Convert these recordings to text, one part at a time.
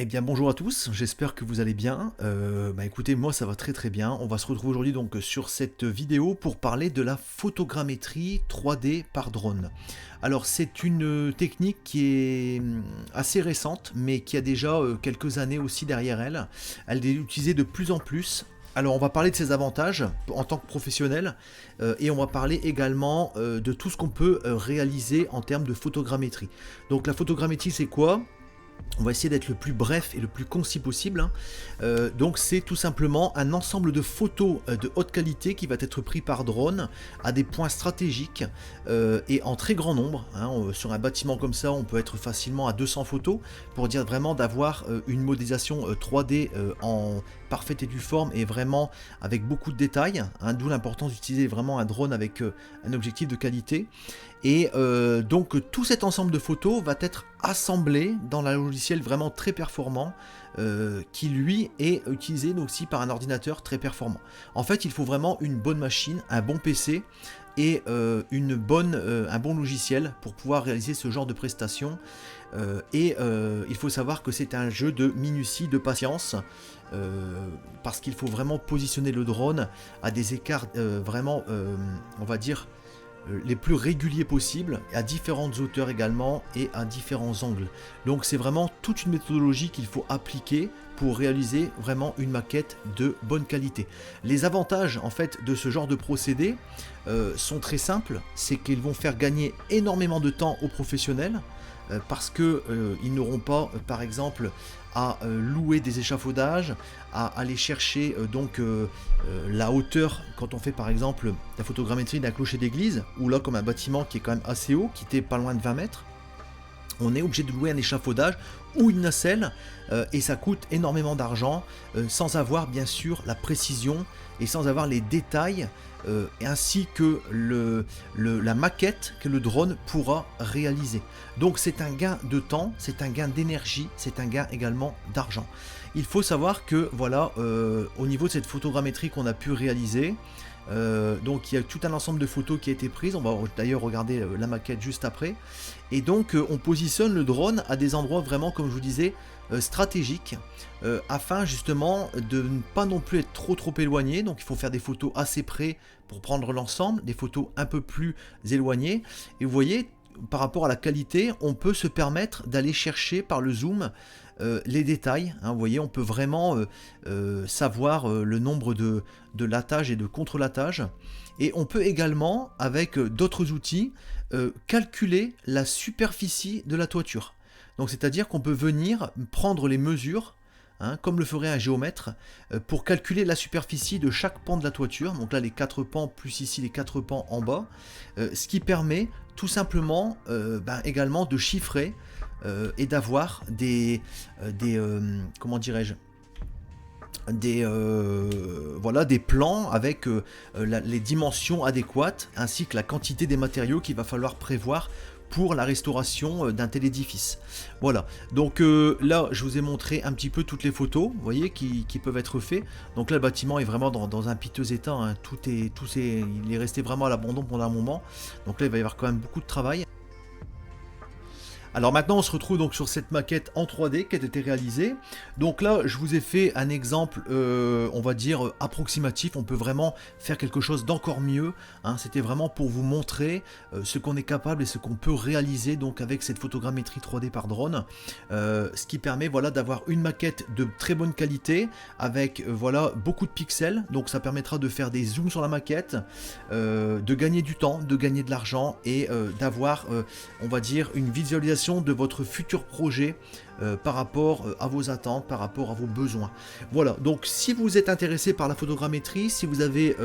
Eh bien bonjour à tous, j'espère que vous allez bien. Écoutez, moi ça va très très bien. On va se retrouver aujourd'hui donc sur cette vidéo pour parler de la photogrammétrie 3D par drone. Alors c'est une technique qui est assez récente, mais qui a déjà quelques années aussi derrière elle. Elle est utilisée de plus en plus. Alors on va parler de ses avantages en tant que professionnel et on va parler également de tout ce qu'on peut réaliser en termes de photogrammétrie. Donc la photogrammétrie c'est quoi ? On va essayer d'être le plus bref et le plus concis possible, hein. Donc c'est tout simplement un ensemble de photos de haute qualité qui va être pris par drone à des points stratégiques et en très grand nombre, hein. Sur un bâtiment comme ça, on peut être facilement à 200 photos pour dire vraiment d'avoir une modélisation 3D en parfaite et due forme et vraiment avec beaucoup de détails, hein, d'où l'importance d'utiliser vraiment un drone avec un objectif de qualité. Et donc tout cet ensemble de photos va être assemblé dans un logiciel vraiment très performant qui lui est utilisé aussi par un ordinateur très performant. En fait il faut vraiment une bonne machine, un bon PC et un bon logiciel pour pouvoir réaliser ce genre de prestations. Il faut savoir que c'est un jeu de minutie, de patience, parce qu'il faut vraiment positionner le drone à des écarts vraiment, on va dire, les plus réguliers possibles, à différentes hauteurs également et à différents angles. Donc c'est vraiment toute une méthodologie qu'il faut appliquer pour réaliser vraiment une maquette de bonne qualité. Les avantages en fait de ce genre de procédé sont très simples, c'est qu'ils vont faire gagner énormément de temps aux professionnels parce que ils n'auront pas par exemple à louer des échafaudages, à aller chercher la hauteur quand on fait par exemple la photogrammétrie d'un clocher d'église, ou là comme un bâtiment qui est quand même assez haut, qui était pas loin de 20 mètres, on est obligé de louer un échafaudage ou une nacelle et ça coûte énormément d'argent sans avoir bien sûr la précision et sans avoir les détails ainsi que la maquette que le drone pourra réaliser. Donc c'est un gain de temps, c'est un gain d'énergie, c'est un gain également d'argent. Il faut savoir que voilà, au niveau de cette photogrammétrie qu'on a pu réaliser, donc il y a tout un ensemble de photos qui a été prise, on va d'ailleurs regarder la maquette juste après, et donc on positionne le drone à des endroits vraiment, comme je vous disais, stratégiques, afin justement de ne pas non plus être trop éloigné. Donc il faut faire des photos assez près pour prendre l'ensemble, des photos un peu plus éloignées, et vous voyez, par rapport à la qualité, on peut se permettre d'aller chercher par le zoom les détails, hein. Vous voyez, on peut vraiment savoir le nombre de latages et de contre-latages, et on peut également avec d'autres outils calculer la superficie de la toiture. Donc c'est à dire qu'on peut venir prendre les mesures, hein, comme le ferait un géomètre, pour calculer la superficie de chaque pan de la toiture. Donc là les 4 pans plus ici les 4 pans en bas, ce qui permet tout simplement également de chiffrer et d'avoir comment dirais-je, des plans avec les dimensions adéquates ainsi que la quantité des matériaux qu'il va falloir prévoir pour la restauration d'un tel édifice. Voilà, donc là je vous ai montré un petit peu toutes les photos, vous voyez, qui peuvent être faites. Donc là le bâtiment est vraiment dans un piteux état, hein. Il est resté vraiment à l'abandon pendant un moment, donc là il va y avoir quand même beaucoup de travail. Alors maintenant on se retrouve donc sur cette maquette en 3D qui a été réalisée. Donc là je vous ai fait un exemple on va dire approximatif. On peut vraiment faire quelque chose d'encore mieux, hein. C'était vraiment pour vous montrer ce qu'on est capable et ce qu'on peut réaliser donc avec cette photogrammétrie 3D par drone, ce qui permet voilà d'avoir une maquette de très bonne qualité avec voilà beaucoup de pixels. Donc ça permettra de faire des zooms sur la maquette, de gagner du temps, de gagner de l'argent et d'avoir on va dire une visualisation de votre futur projet par rapport à vos attentes, par rapport à vos besoins. Voilà, donc si vous êtes intéressé par la photogrammétrie, si vous avez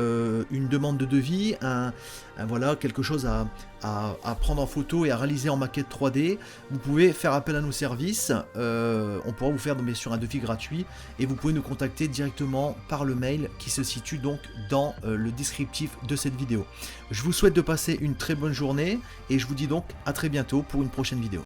une demande de devis, voilà, quelque chose à prendre en photo et à réaliser en maquette 3D, vous pouvez faire appel à nos services, on pourra vous faire bien sûr un devis gratuit et vous pouvez nous contacter directement par le mail qui se situe donc dans le descriptif de cette vidéo. Je vous souhaite de passer une très bonne journée et je vous dis donc à très bientôt pour une prochaine vidéo.